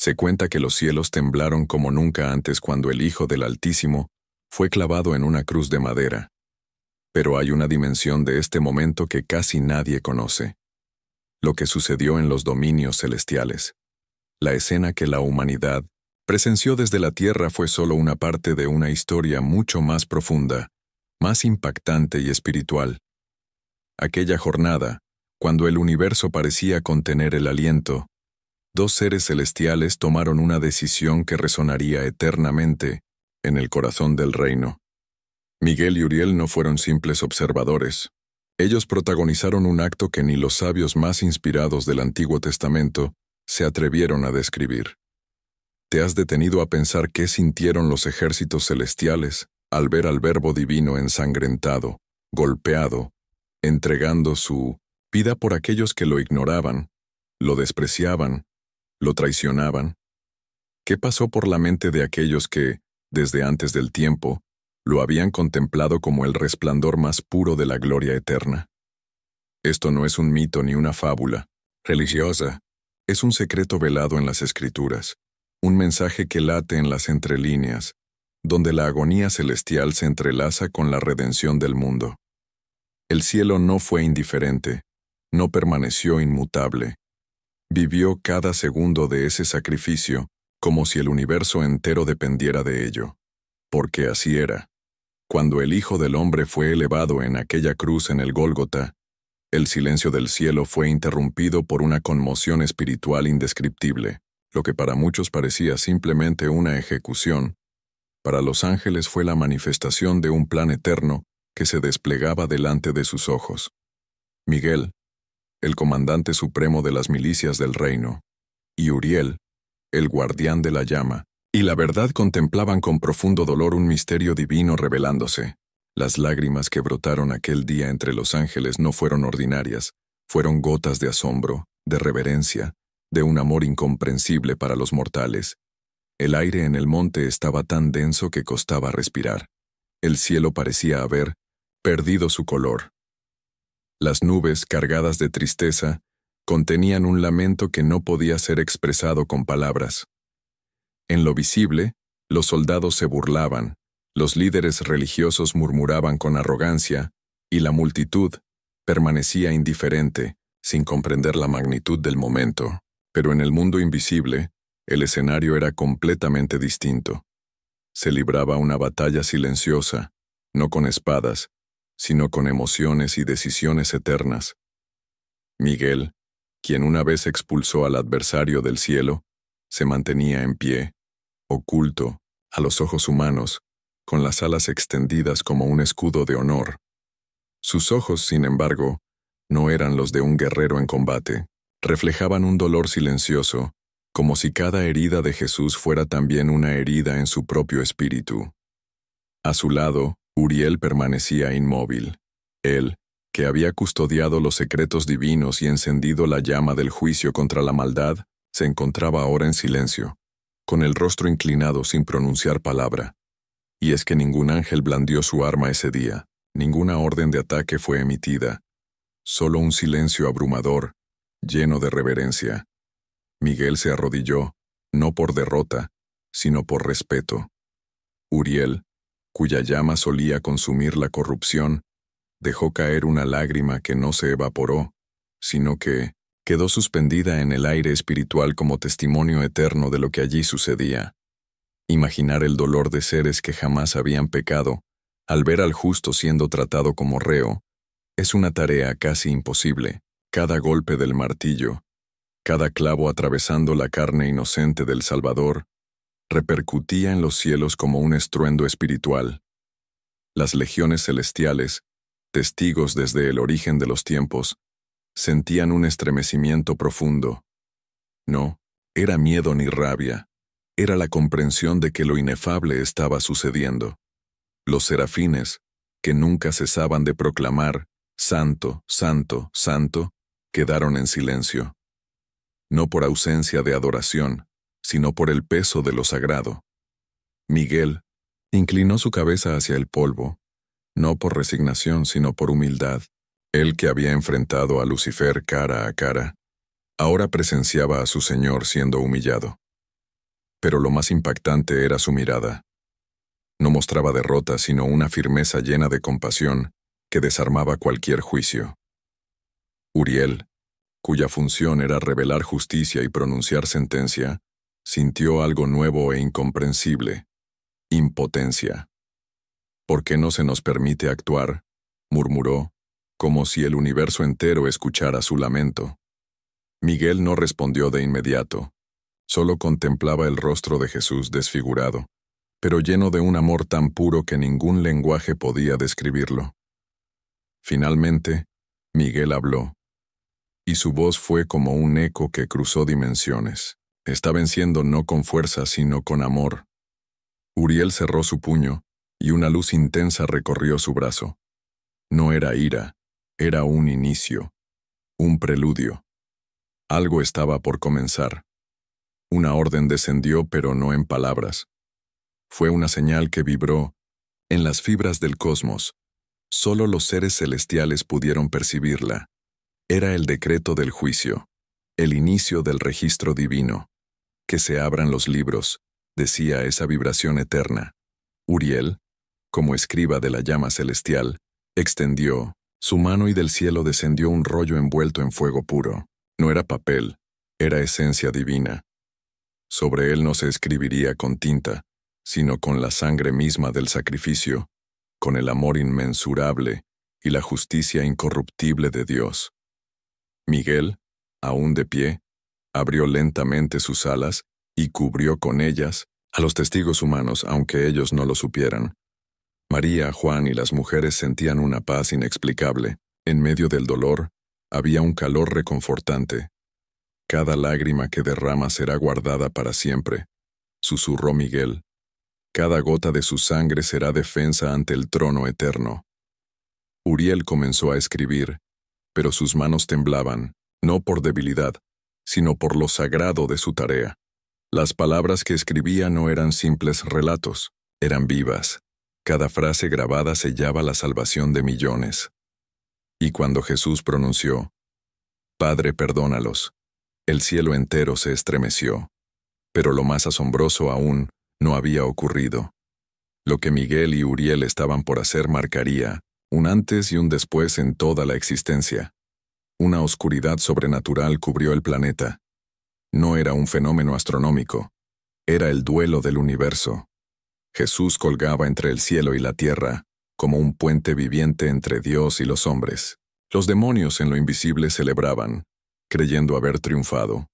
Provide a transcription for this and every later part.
Se cuenta que los cielos temblaron como nunca antes cuando el Hijo del Altísimo fue clavado en una cruz de madera. Pero hay una dimensión de este momento que casi nadie conoce. Lo que sucedió en los dominios celestiales. La escena que la humanidad presenció desde la tierra fue solo una parte de una historia mucho más profunda, más impactante y espiritual. Aquella jornada, cuando el universo parecía contener el aliento, dos seres celestiales tomaron una decisión que resonaría eternamente en el corazón del reino. Miguel y Uriel no fueron simples observadores. Ellos protagonizaron un acto que ni los sabios más inspirados del Antiguo Testamento se atrevieron a describir. ¿Te has detenido a pensar qué sintieron los ejércitos celestiales al ver al Verbo Divino ensangrentado, golpeado, entregando su vida por aquellos que lo ignoraban, lo despreciaban, lo traicionaban? ¿Qué pasó por la mente de aquellos que, desde antes del tiempo, lo habían contemplado como el resplandor más puro de la gloria eterna? Esto no es un mito ni una fábula religiosa, es un secreto velado en las Escrituras, un mensaje que late en las entrelíneas, donde la agonía celestial se entrelaza con la redención del mundo. El cielo no fue indiferente, no permaneció inmutable. Vivió cada segundo de ese sacrificio como si el universo entero dependiera de ello. Porque así era. Cuando el Hijo del Hombre fue elevado en aquella cruz en el Gólgota, el silencio del cielo fue interrumpido por una conmoción espiritual indescriptible. Lo que para muchos parecía simplemente una ejecución, para los ángeles fue la manifestación de un plan eterno que se desplegaba delante de sus ojos. Miguel, el comandante supremo de las milicias del reino, y Uriel, el guardián de la llama, y la verdad contemplaban con profundo dolor un misterio divino revelándose. Las lágrimas que brotaron aquel día entre los ángeles no fueron ordinarias, fueron gotas de asombro, de reverencia, de un amor incomprensible para los mortales. El aire en el monte estaba tan denso que costaba respirar. El cielo parecía haber perdido su color. Las nubes, cargadas de tristeza, contenían un lamento que no podía ser expresado con palabras. En lo visible, los soldados se burlaban, los líderes religiosos murmuraban con arrogancia, y la multitud permanecía indiferente, sin comprender la magnitud del momento. Pero en el mundo invisible, el escenario era completamente distinto. Se libraba una batalla silenciosa, no con espadas, sino con emociones y decisiones eternas. Miguel, quien una vez expulsó al adversario del cielo, se mantenía en pie, oculto, a los ojos humanos, con las alas extendidas como un escudo de honor. Sus ojos, sin embargo, no eran los de un guerrero en combate. Reflejaban un dolor silencioso, como si cada herida de Jesús fuera también una herida en su propio espíritu. A su lado, Uriel permanecía inmóvil. Él, que había custodiado los secretos divinos y encendido la llama del juicio contra la maldad, se encontraba ahora en silencio, con el rostro inclinado sin pronunciar palabra. Y es que ningún ángel blandió su arma ese día, ninguna orden de ataque fue emitida, solo un silencio abrumador, lleno de reverencia. Miguel se arrodilló, no por derrota, sino por respeto. Uriel, cuya llama solía consumir la corrupción, dejó caer una lágrima que no se evaporó, sino que quedó suspendida en el aire espiritual como testimonio eterno de lo que allí sucedía. Imaginar el dolor de seres que jamás habían pecado, al ver al justo siendo tratado como reo, es una tarea casi imposible. Cada golpe del martillo, cada clavo atravesando la carne inocente del Salvador, repercutía en los cielos como un estruendo espiritual. Las legiones celestiales, testigos desde el origen de los tiempos, sentían un estremecimiento profundo. No, era miedo ni rabia, era la comprensión de que lo inefable estaba sucediendo. Los serafines, que nunca cesaban de proclamar, «Santo, Santo, Santo», quedaron en silencio. No por ausencia de adoración, sino por el peso de lo sagrado. Miguel inclinó su cabeza hacia el polvo, no por resignación, sino por humildad. Él que había enfrentado a Lucifer cara a cara, ahora presenciaba a su Señor siendo humillado. Pero lo más impactante era su mirada. No mostraba derrota, sino una firmeza llena de compasión que desarmaba cualquier juicio. Uriel, cuya función era revelar justicia y pronunciar sentencia, sintió algo nuevo e incomprensible: impotencia. «¿Por qué no se nos permite actuar?», murmuró, como si el universo entero escuchara su lamento. Miguel no respondió de inmediato. Solo contemplaba el rostro de Jesús desfigurado, pero lleno de un amor tan puro que ningún lenguaje podía describirlo. Finalmente, Miguel habló, y su voz fue como un eco que cruzó dimensiones. Está venciendo no con fuerza, sino con amor. Uriel cerró su puño, y una luz intensa recorrió su brazo. No era ira, era un inicio, un preludio. Algo estaba por comenzar. Una orden descendió, pero no en palabras. Fue una señal que vibró en las fibras del cosmos. Solo los seres celestiales pudieron percibirla. Era el decreto del juicio, el inicio del registro divino. «Que se abran los libros», decía esa vibración eterna. Uriel, como escriba de la llama celestial, extendió su mano y del cielo descendió un rollo envuelto en fuego puro. No era papel, era esencia divina. Sobre él no se escribiría con tinta, sino con la sangre misma del sacrificio, con el amor inmensurable y la justicia incorruptible de Dios. Miguel, aún de pie, abrió lentamente sus alas y cubrió con ellas a los testigos humanos, aunque ellos no lo supieran. María, Juan y las mujeres sentían una paz inexplicable. En medio del dolor, había un calor reconfortante. «Cada lágrima que derrama será guardada para siempre», susurró Miguel. «Cada gota de su sangre será defensa ante el trono eterno». Uriel comenzó a escribir, pero sus manos temblaban, no por debilidad, sino por lo sagrado de su tarea. Las palabras que escribía no eran simples relatos, eran vivas. Cada frase grabada sellaba la salvación de millones. Y cuando Jesús pronunció, «Padre, perdónalos», el cielo entero se estremeció. Pero lo más asombroso aún no había ocurrido. Lo que Miguel y Uriel estaban por hacer marcaría un antes y un después en toda la existencia. Una oscuridad sobrenatural cubrió el planeta. No era un fenómeno astronómico, era el duelo del universo. Jesús colgaba entre el cielo y la tierra, como un puente viviente entre Dios y los hombres. Los demonios en lo invisible celebraban, creyendo haber triunfado.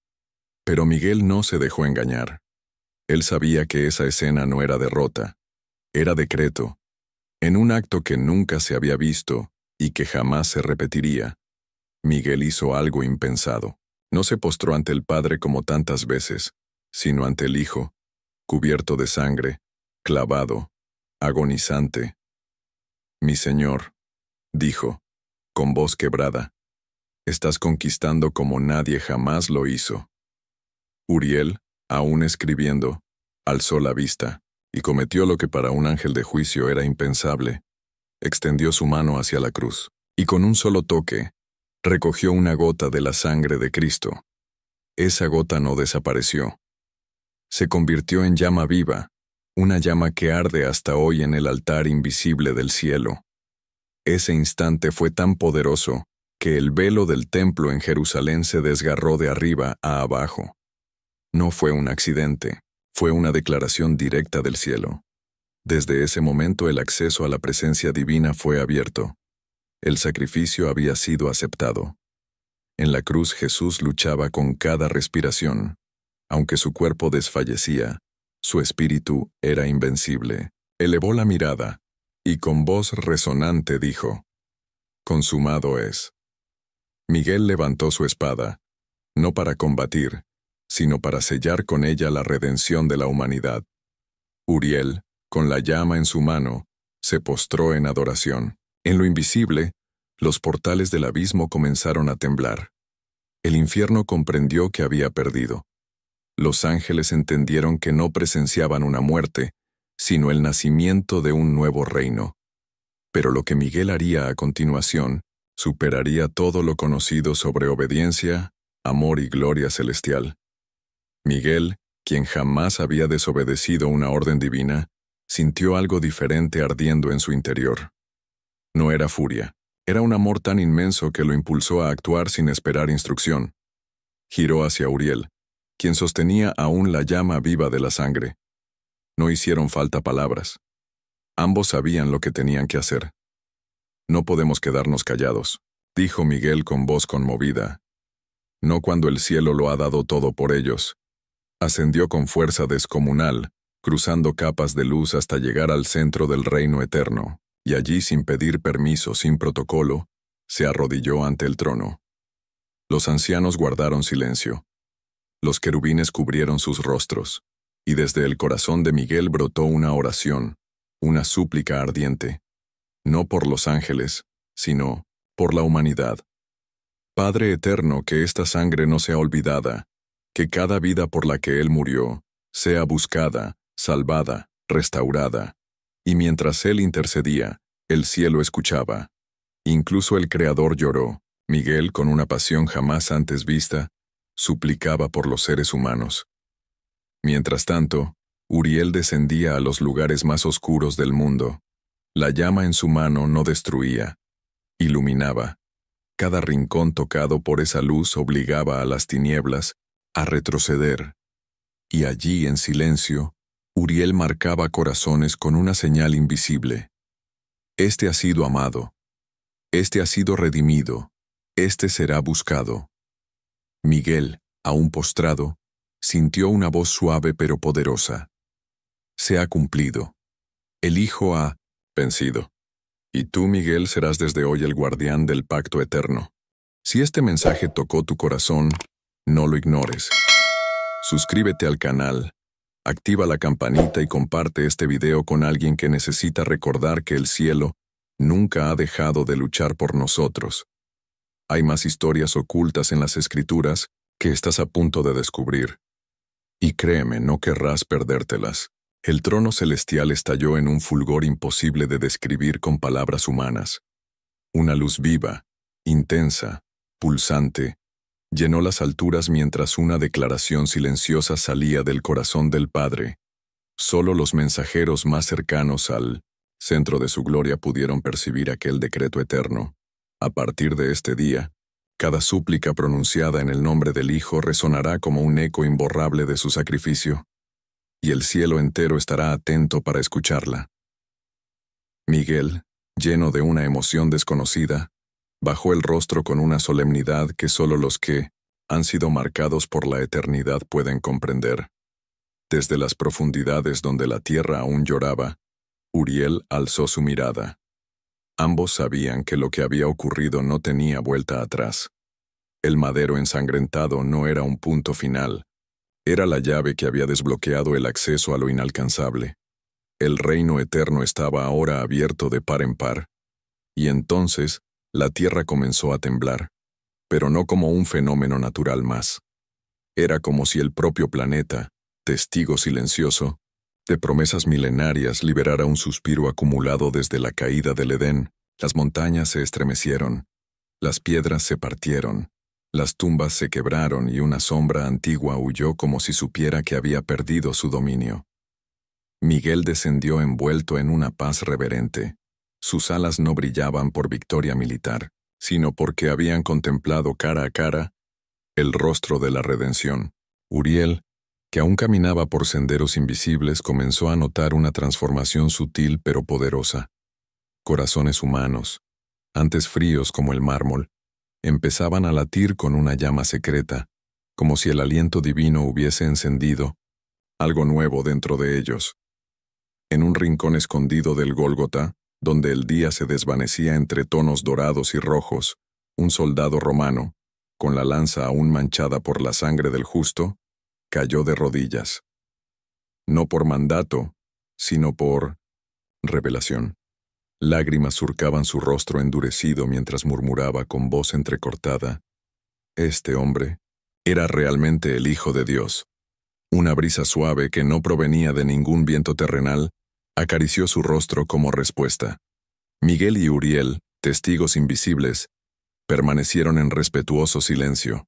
Pero Miguel no se dejó engañar. Él sabía que esa escena no era derrota, era decreto. En un acto que nunca se había visto y que jamás se repetiría, Miguel hizo algo impensado. No se postró ante el Padre como tantas veces, sino ante el Hijo, cubierto de sangre, clavado, agonizante. «Mi Señor», dijo, con voz quebrada, «estás conquistando como nadie jamás lo hizo». Uriel, aún escribiendo, alzó la vista y cometió lo que para un ángel de juicio era impensable. Extendió su mano hacia la cruz, y con un solo toque, recogió una gota de la sangre de Cristo. Esa gota no desapareció. Se convirtió en llama viva, una llama que arde hasta hoy en el altar invisible del cielo. Ese instante fue tan poderoso que el velo del templo en Jerusalén se desgarró de arriba a abajo. No fue un accidente, fue una declaración directa del cielo. Desde ese momento el acceso a la presencia divina fue abierto. El sacrificio había sido aceptado. En la cruz Jesús luchaba con cada respiración. Aunque su cuerpo desfallecía, su espíritu era invencible. Elevó la mirada y con voz resonante dijo, «Consumado es». Miguel levantó su espada, no para combatir, sino para sellar con ella la redención de la humanidad. Uriel, con la llama en su mano, se postró en adoración. En lo invisible, los portales del abismo comenzaron a temblar. El infierno comprendió que había perdido. Los ángeles entendieron que no presenciaban una muerte, sino el nacimiento de un nuevo reino. Pero lo que Miguel haría a continuación superaría todo lo conocido sobre obediencia, amor y gloria celestial. Miguel, quien jamás había desobedecido una orden divina, sintió algo diferente ardiendo en su interior. No era furia, era un amor tan inmenso que lo impulsó a actuar sin esperar instrucción. Giró hacia Uriel, quien sostenía aún la llama viva de la sangre. No hicieron falta palabras. Ambos sabían lo que tenían que hacer. No podemos quedarnos callados, dijo Miguel con voz conmovida. No cuando el cielo lo ha dado todo por ellos. Ascendió con fuerza descomunal, cruzando capas de luz hasta llegar al centro del reino eterno, y allí, sin pedir permiso, sin protocolo, se arrodilló ante el trono. Los ancianos guardaron silencio. Los querubines cubrieron sus rostros, y desde el corazón de Miguel brotó una oración, una súplica ardiente, no por los ángeles, sino por la humanidad. Padre eterno, que esta sangre no sea olvidada, que cada vida por la que Él murió sea buscada, salvada, restaurada. Y mientras Él intercedía, el cielo escuchaba. Incluso el Creador lloró. Miguel, con una pasión jamás antes vista, suplicaba por los seres humanos. Mientras tanto, Uriel descendía a los lugares más oscuros del mundo. La llama en su mano no destruía, iluminaba. Cada rincón tocado por esa luz obligaba a las tinieblas a retroceder. Y allí, en silencio, Uriel marcaba corazones con una señal invisible. Este ha sido amado. Este ha sido redimido. Este será buscado. Miguel, aún postrado, sintió una voz suave pero poderosa. Se ha cumplido. El Hijo ha vencido. Y tú, Miguel, serás desde hoy el guardián del pacto eterno. Si este mensaje tocó tu corazón, no lo ignores. Suscríbete al canal, activa la campanita y comparte este video con alguien que necesita recordar que el cielo nunca ha dejado de luchar por nosotros. Hay más historias ocultas en las Escrituras que estás a punto de descubrir. Y créeme, no querrás perdértelas. El trono celestial estalló en un fulgor imposible de describir con palabras humanas. Una luz viva, intensa, pulsante, llenó las alturas mientras una declaración silenciosa salía del corazón del Padre. Solo los mensajeros más cercanos al centro de su gloria pudieron percibir aquel decreto eterno. A partir de este día, cada súplica pronunciada en el nombre del Hijo resonará como un eco imborrable de su sacrificio, y el cielo entero estará atento para escucharla. Miguel, lleno de una emoción desconocida, bajó el rostro con una solemnidad que solo los que han sido marcados por la eternidad pueden comprender. Desde las profundidades donde la tierra aún lloraba, Uriel alzó su mirada. Ambos sabían que lo que había ocurrido no tenía vuelta atrás. El madero ensangrentado no era un punto final. Era la llave que había desbloqueado el acceso a lo inalcanzable. El reino eterno estaba ahora abierto de par en par. Y entonces, la tierra comenzó a temblar, pero no como un fenómeno natural más. Era como si el propio planeta, testigo silencioso, de promesas milenarias, liberara un suspiro acumulado desde la caída del Edén. Las montañas se estremecieron, las piedras se partieron, las tumbas se quebraron y una sombra antigua huyó como si supiera que había perdido su dominio. Miguel descendió envuelto en una paz reverente. Sus alas no brillaban por victoria militar, sino porque habían contemplado cara a cara el rostro de la redención. Uriel, que aún caminaba por senderos invisibles, comenzó a notar una transformación sutil pero poderosa. Corazones humanos, antes fríos como el mármol, empezaban a latir con una llama secreta, como si el aliento divino hubiese encendido algo nuevo dentro de ellos. En un rincón escondido del Gólgota, donde el día se desvanecía entre tonos dorados y rojos, un soldado romano, con la lanza aún manchada por la sangre del justo, cayó de rodillas. No por mandato, sino por revelación. Lágrimas surcaban su rostro endurecido mientras murmuraba con voz entrecortada. Este hombre era realmente el Hijo de Dios. Una brisa suave que no provenía de ningún viento terrenal acarició su rostro como respuesta. Miguel y Uriel, testigos invisibles, permanecieron en respetuoso silencio.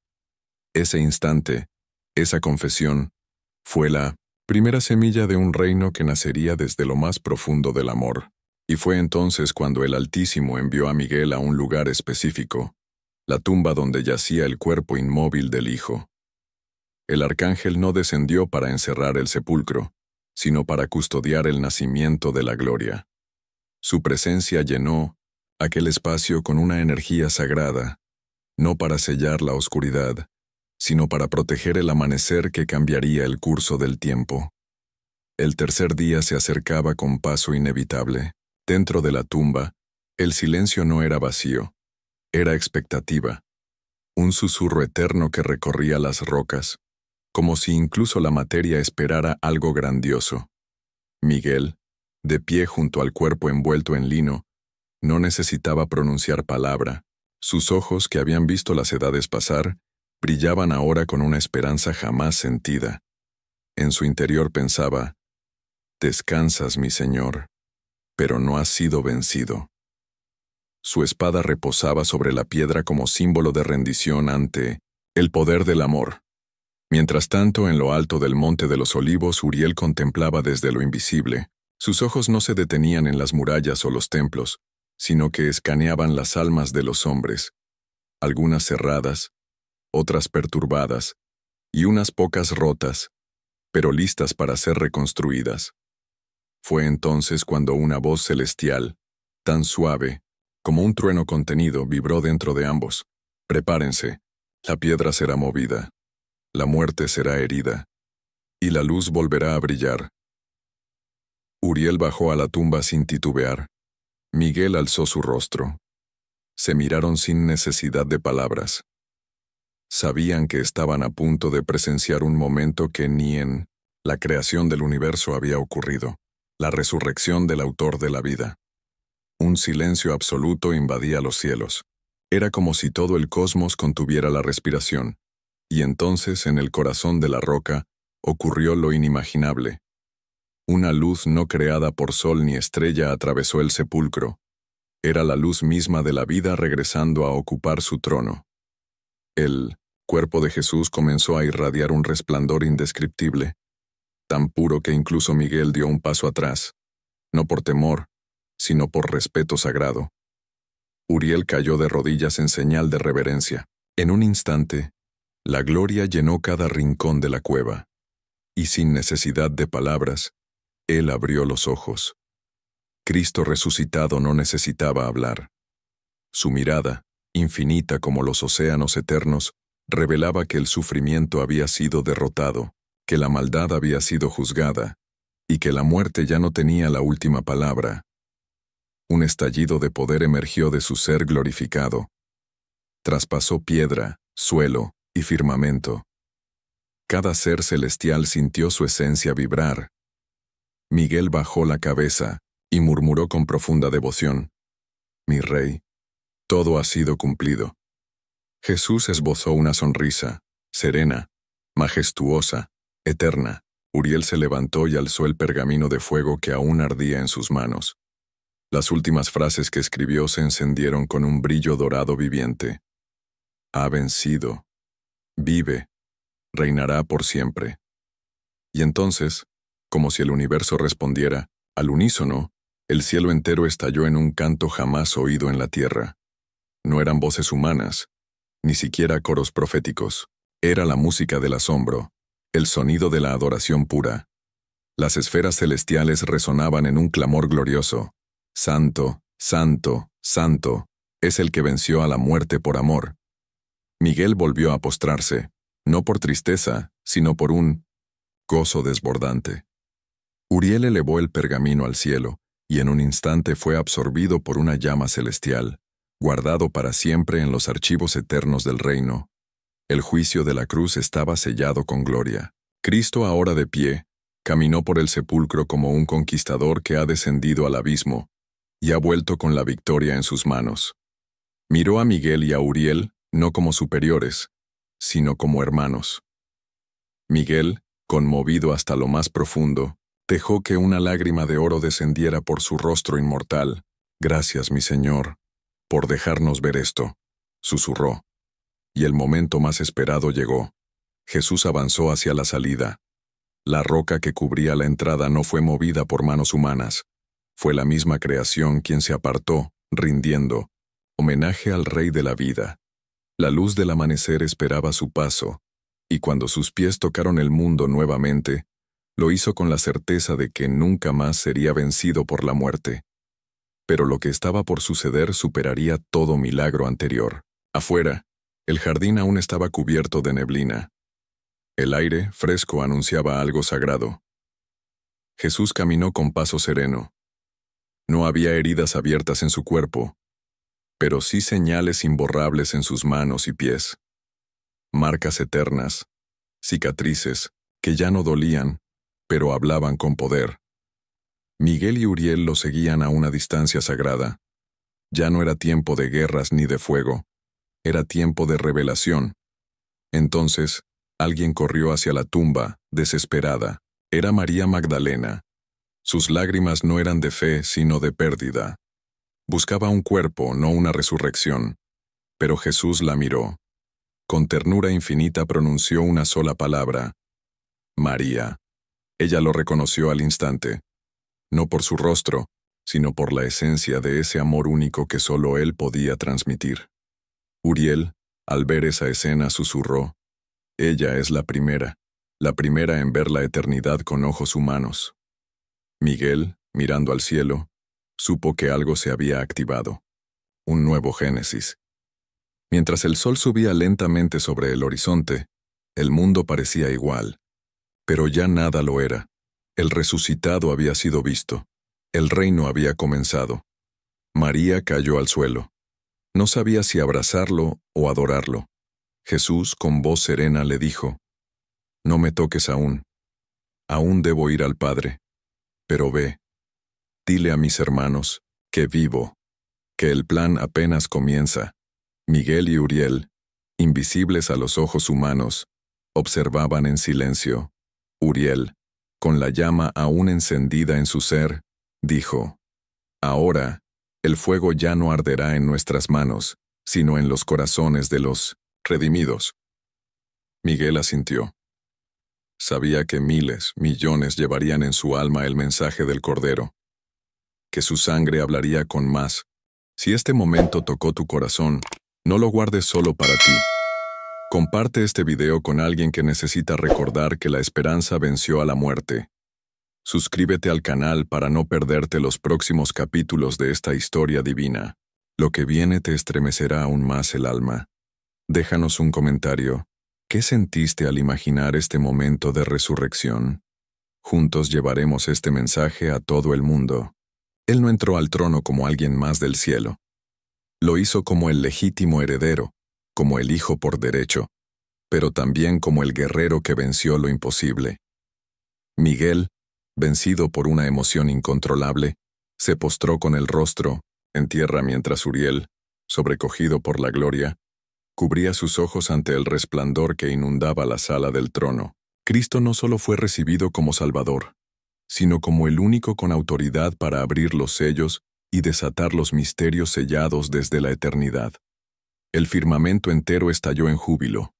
Ese instante, esa confesión, Fue la primera semilla de un reino que nacería desde lo más profundo del amor. Y fue entonces cuando el Altísimo envió a Miguel a un lugar específico, la tumba donde yacía el cuerpo inmóvil del Hijo. El arcángel no descendió para encerrar el sepulcro, sino para custodiar el nacimiento de la gloria. Su presencia llenó aquel espacio con una energía sagrada, no para sellar la oscuridad, sino para proteger el amanecer que cambiaría el curso del tiempo. El tercer día se acercaba con paso inevitable. Dentro de la tumba, el silencio no era vacío, era expectativa, un susurro eterno que recorría las rocas, como si incluso la materia esperara algo grandioso. Miguel, de pie junto al cuerpo envuelto en lino, no necesitaba pronunciar palabra. Sus ojos, que habían visto las edades pasar, brillaban ahora con una esperanza jamás sentida. En su interior pensaba: «Descansas, mi Señor, pero no has sido vencido». Su espada reposaba sobre la piedra como símbolo de rendición ante el poder del amor. Mientras tanto, en lo alto del Monte de los Olivos, Uriel contemplaba desde lo invisible. Sus ojos no se detenían en las murallas o los templos, sino que escaneaban las almas de los hombres, algunas cerradas, otras perturbadas, y unas pocas rotas, pero listas para ser reconstruidas. Fue entonces cuando una voz celestial, tan suave, como un trueno contenido, vibró dentro de ambos. «Prepárense, la piedra será movida, la muerte será herida, y la luz volverá a brillar». Uriel bajó a la tumba sin titubear. Miguel alzó su rostro. Se miraron sin necesidad de palabras. Sabían que estaban a punto de presenciar un momento que ni en la creación del universo había ocurrido: la resurrección del autor de la vida. Un silencio absoluto invadía los cielos. Era como si todo el cosmos contuviera la respiración. Y entonces, en el corazón de la roca, ocurrió lo inimaginable. Una luz no creada por sol ni estrella atravesó el sepulcro. Era la luz misma de la vida regresando a ocupar su trono. El cuerpo de Jesús comenzó a irradiar un resplandor indescriptible, tan puro que incluso Miguel dio un paso atrás, no por temor, sino por respeto sagrado. Uriel cayó de rodillas en señal de reverencia. En un instante, la gloria llenó cada rincón de la cueva, y sin necesidad de palabras, él abrió los ojos. Cristo resucitado no necesitaba hablar. Su mirada, infinita como los océanos eternos, revelaba que el sufrimiento había sido derrotado, que la maldad había sido juzgada, y que la muerte ya no tenía la última palabra. Un estallido de poder emergió de su ser glorificado. Traspasó piedra, suelo y firmamento. Cada ser celestial sintió su esencia vibrar. Miguel bajó la cabeza y murmuró con profunda devoción: «Mi Rey, todo ha sido cumplido». Jesús esbozó una sonrisa, serena, majestuosa, eterna. Uriel se levantó y alzó el pergamino de fuego que aún ardía en sus manos. Las últimas frases que escribió se encendieron con un brillo dorado viviente. «Ha vencido. Vive. Reinará por siempre». Y entonces, como si el universo respondiera, al unísono, el cielo entero estalló en un canto jamás oído en la tierra. No eran voces humanas, ni siquiera coros proféticos. Era la música del asombro, el sonido de la adoración pura. Las esferas celestiales resonaban en un clamor glorioso: «Santo, santo, santo, es el que venció a la muerte por amor». Miguel volvió a postrarse, no por tristeza, sino por un gozo desbordante. Uriel elevó el pergamino al cielo, y en un instante fue absorbido por una llama celestial, guardado para siempre en los archivos eternos del reino. El juicio de la cruz estaba sellado con gloria. Cristo, ahora de pie, caminó por el sepulcro como un conquistador que ha descendido al abismo y ha vuelto con la victoria en sus manos. Miró a Miguel y a Uriel no como superiores, sino como hermanos. Miguel, conmovido hasta lo más profundo, dejó que una lágrima de oro descendiera por su rostro inmortal. «Gracias, mi Señor, por dejarnos ver esto», susurró. Y el momento más esperado llegó. Jesús avanzó hacia la salida. La roca que cubría la entrada no fue movida por manos humanas. Fue la misma creación quien se apartó, rindiendo homenaje al Rey de la vida. La luz del amanecer esperaba su paso, y cuando sus pies tocaron el mundo nuevamente, lo hizo con la certeza de que nunca más sería vencido por la muerte. Pero lo que estaba por suceder superaría todo milagro anterior. Afuera, el jardín aún estaba cubierto de neblina. El aire, fresco, anunciaba algo sagrado. Jesús caminó con paso sereno. No había heridas abiertas en su cuerpo, pero sí señales imborrables en sus manos y pies. Marcas eternas, cicatrices, que ya no dolían, pero hablaban con poder. Miguel y Uriel lo seguían a una distancia sagrada. Ya no era tiempo de guerras ni de fuego, era tiempo de revelación. Entonces, alguien corrió hacia la tumba, desesperada. Era María Magdalena. Sus lágrimas no eran de fe, sino de pérdida. Buscaba un cuerpo, no una resurrección. Pero Jesús la miró. Con ternura infinita pronunció una sola palabra: María. Ella lo reconoció al instante, no por su rostro, sino por la esencia de ese amor único que solo él podía transmitir. Uriel, al ver esa escena, susurró: ella es la primera en ver la eternidad con ojos humanos. Miguel, mirando al cielo, supo que algo se había activado. Un nuevo Génesis. Mientras el sol subía lentamente sobre el horizonte, el mundo parecía igual. Pero ya nada lo era. El resucitado había sido visto. El reino había comenzado. María cayó al suelo. No sabía si abrazarlo o adorarlo. Jesús, con voz serena, le dijo: no me toques aún. Aún debo ir al Padre. Pero ve, dile a mis hermanos que vivo, que el plan apenas comienza. Miguel y Uriel, invisibles a los ojos humanos, observaban en silencio. Uriel, con la llama aún encendida en su ser, dijo: ahora, el fuego ya no arderá en nuestras manos, sino en los corazones de los redimidos. Miguel asintió. Sabía que miles, millones llevarían en su alma el mensaje del Cordero, que su sangre hablaría con más. Si este momento tocó tu corazón, no lo guardes solo para ti. Comparte este video con alguien que necesita recordar que la esperanza venció a la muerte. Suscríbete al canal para no perderte los próximos capítulos de esta historia divina. Lo que viene te estremecerá aún más el alma. Déjanos un comentario. ¿Qué sentiste al imaginar este momento de resurrección? Juntos llevaremos este mensaje a todo el mundo. Él no entró al trono como alguien más del cielo. Lo hizo como el legítimo heredero, como el hijo por derecho, pero también como el guerrero que venció lo imposible. Miguel, vencido por una emoción incontrolable, se postró con el rostro en tierra mientras Uriel, sobrecogido por la gloria, cubría sus ojos ante el resplandor que inundaba la sala del trono. Cristo no solo fue recibido como Salvador, sino como el único con autoridad para abrir los sellos y desatar los misterios sellados desde la eternidad. El firmamento entero estalló en júbilo.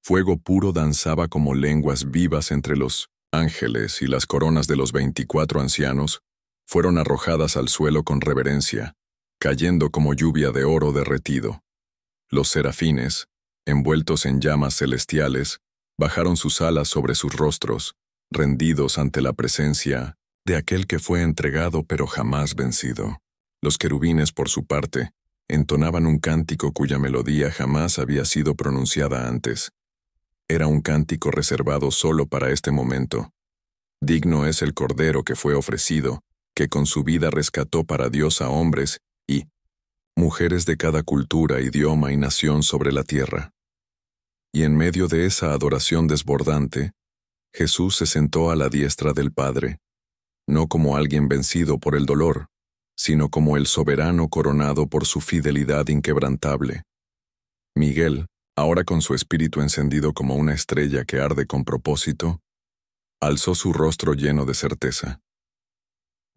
Fuego puro danzaba como lenguas vivas entre los ángeles, y las coronas de los 24 ancianos fueron arrojadas al suelo con reverencia, cayendo como lluvia de oro derretido. Los serafines, envueltos en llamas celestiales, bajaron sus alas sobre sus rostros, rendidos ante la presencia de aquel que fue entregado pero jamás vencido. Los querubines, por su parte, entonaban un cántico cuya melodía jamás había sido pronunciada antes. Era un cántico reservado solo para este momento. Digno es el Cordero que fue ofrecido, que con su vida rescató para Dios a hombres y mujeres de cada cultura, idioma y nación sobre la tierra. Y en medio de esa adoración desbordante, Jesús se sentó a la diestra del Padre, no como alguien vencido por el dolor, sino como el soberano coronado por su fidelidad inquebrantable. Miguel, ahora con su espíritu encendido como una estrella que arde con propósito, alzó su rostro lleno de certeza.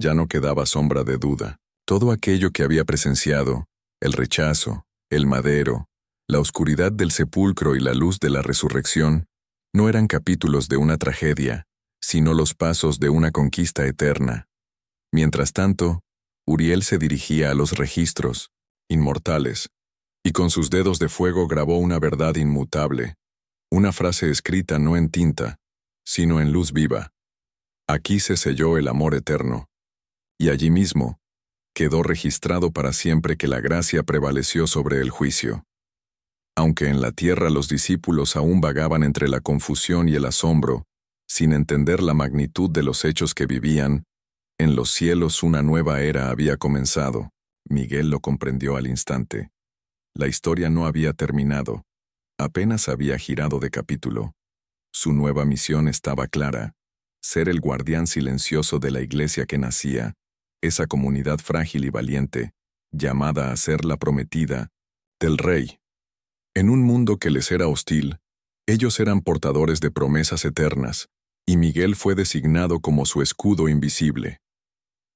Ya no quedaba sombra de duda. Todo aquello que había presenciado, el rechazo, el madero, la oscuridad del sepulcro y la luz de la resurrección, no eran capítulos de una tragedia, sino los pasos de una conquista eterna. Mientras tanto, Uriel se dirigía a los registros, inmortales, y con sus dedos de fuego grabó una verdad inmutable, una frase escrita no en tinta, sino en luz viva. Aquí se selló el amor eterno, y allí mismo quedó registrado para siempre que la gracia prevaleció sobre el juicio. Aunque en la tierra los discípulos aún vagaban entre la confusión y el asombro, sin entender la magnitud de los hechos que vivían, en los cielos una nueva era había comenzado. Miguel lo comprendió al instante. La historia no había terminado, apenas había girado de capítulo. Su nueva misión estaba clara: ser el guardián silencioso de la iglesia que nacía, esa comunidad frágil y valiente, llamada a ser la prometida del Rey. En un mundo que les era hostil, ellos eran portadores de promesas eternas, y Miguel fue designado como su escudo invisible.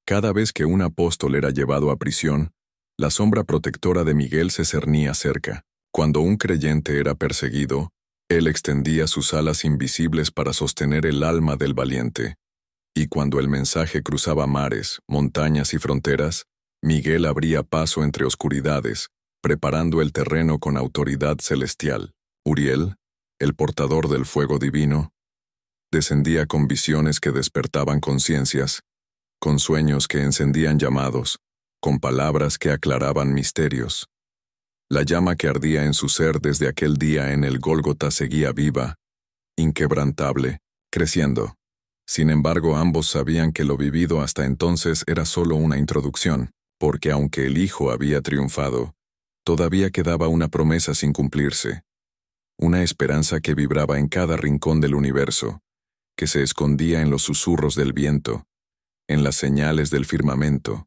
Cada vez que un apóstol era llevado a prisión, la sombra protectora de Miguel se cernía cerca. Cuando un creyente era perseguido, él extendía sus alas invisibles para sostener el alma del valiente. Y cuando el mensaje cruzaba mares, montañas y fronteras, Miguel abría paso entre oscuridades, preparando el terreno con autoridad celestial. Uriel, el portador del fuego divino, descendía con visiones que despertaban conciencias, con sueños que encendían llamados, con palabras que aclaraban misterios. La llama que ardía en su ser desde aquel día en el Gólgota seguía viva, inquebrantable, creciendo. Sin embargo, ambos sabían que lo vivido hasta entonces era solo una introducción, porque aunque el Hijo había triunfado, todavía quedaba una promesa sin cumplirse, una esperanza que vibraba en cada rincón del universo, que se escondía en los susurros del viento, en las señales del firmamento,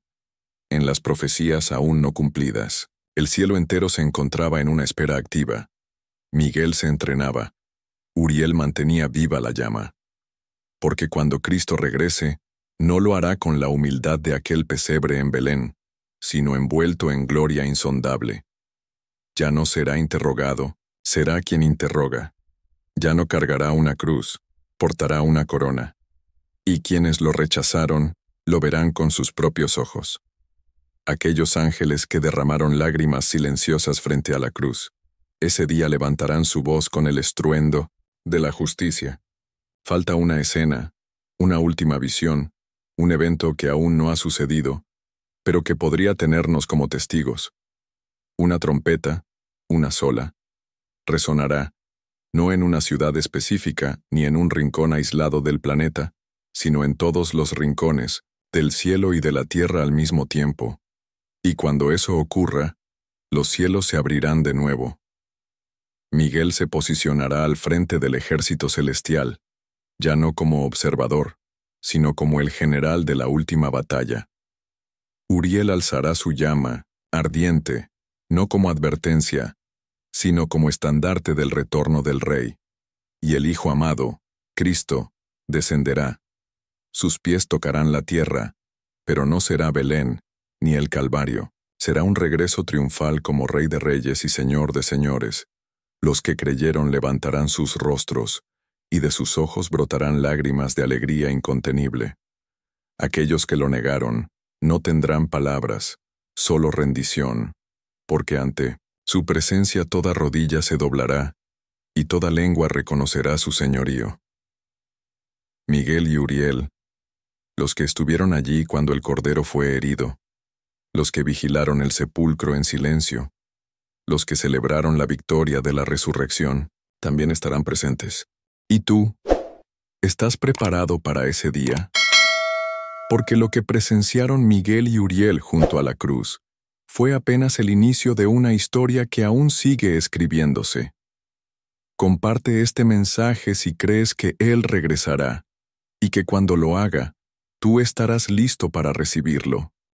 en las profecías aún no cumplidas. El cielo entero se encontraba en una espera activa. Miguel se entrenaba. Uriel mantenía viva la llama. Porque cuando Cristo regrese, no lo hará con la humildad de aquel pesebre en Belén, sino envuelto en gloria insondable. Ya no será interrogado, será quien interroga. Ya no cargará una cruz, portará una corona. Y quienes lo rechazaron, lo verán con sus propios ojos. Aquellos ángeles que derramaron lágrimas silenciosas frente a la cruz, ese día levantarán su voz con el estruendo de la justicia. Falta una escena, una última visión, un evento que aún no ha sucedido, pero que podría tenernos como testigos. Una trompeta, una sola, resonará, no en una ciudad específica ni en un rincón aislado del planeta, sino en todos los rincones, del cielo y de la tierra al mismo tiempo. Y cuando eso ocurra, los cielos se abrirán de nuevo. Miguel se posicionará al frente del ejército celestial, ya no como observador, sino como el general de la última batalla. Uriel alzará su llama, ardiente, no como advertencia, sino como estandarte del retorno del Rey. Y el Hijo amado, Cristo, descenderá. Sus pies tocarán la tierra, pero no será Belén, ni el Calvario. Será un regreso triunfal como Rey de Reyes y Señor de Señores. Los que creyeron levantarán sus rostros, y de sus ojos brotarán lágrimas de alegría incontenible. Aquellos que lo negaron no tendrán palabras, solo rendición, porque ante su presencia toda rodilla se doblará, y toda lengua reconocerá su señorío. Miguel y Uriel, los que estuvieron allí cuando el Cordero fue herido, los que vigilaron el sepulcro en silencio, los que celebraron la victoria de la resurrección, también estarán presentes. ¿Y tú? ¿Estás preparado para ese día? Porque lo que presenciaron Miguel y Uriel junto a la cruz fue apenas el inicio de una historia que aún sigue escribiéndose. Comparte este mensaje si crees que Él regresará, y que cuando lo haga, tú estarás listo para recibirlo.